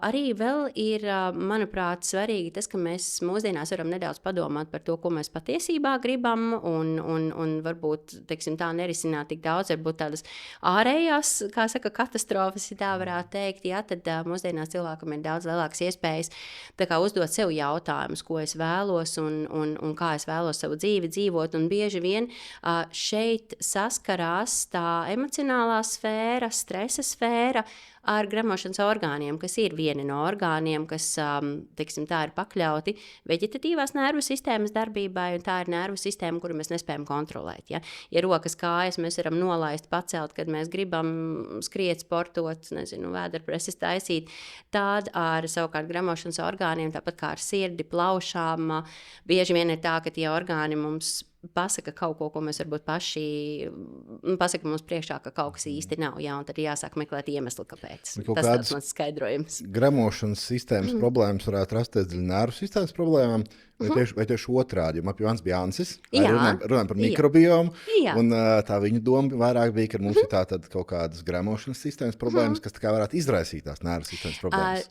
Arī vēl ir, manuprāt, svarīgi tas, ka mēs mūsdienās varam nedaudz padomāt par to, ko mēs patiesībā gribam, un varbūt, teiksim, tā nerisināt tik daudz, varbūt tādas ārējās, kā saka, katastrofas, ja tā varētu teikt, ja, tad mūsdienās cilvēkam ir daudz lielākas iespējas tā kā uzdot sev jautājumus, ko es vēlos un kā es vēlos savu dzīvi dzīvot, un bieži vien šeit saskarās tā emocionālā sfēra, stresa sfēra ar gremošanas orgāniem, kas ir vieni no orgāniem, kas, teiksim, tā ir pakļauti veģetatīvās nervu sistēmas darbībai, un tā ir nervu sistēma, kuru mēs nespējam kontrolēt. Ja, rokas, kājas mēs varam nolaist, pacelt, kad mēs gribam skriet, sportot, nezinu, vēderpreses taisīt, tāda ar savukārt gremošanas orgāniem, tāpat kā ar sirdi, plaušām, bieži vien ir tā, ka tie orgāni mums pasaka kaut ko mēs varbūt paši pasaka mums priekšā, ka kaut kas īsti nav, jā, un tad jāsāk meklēt iemeslu, kāpēc. Tas tāds mans skaidrojums. Gremošanas sistēmas problēmas varētu rasties dēļ nervu sistēmas problēmām, vai tieši otrādi, jo Mapjons bija Ansis, runājam par mikrobiomu, un tā viņa doma vairāk bija, ka mums ir tātad kaut kādas gremošanas sistēmas problēmas, kas tā kā varētu izraisīt tās nervu sistēmas problēmas.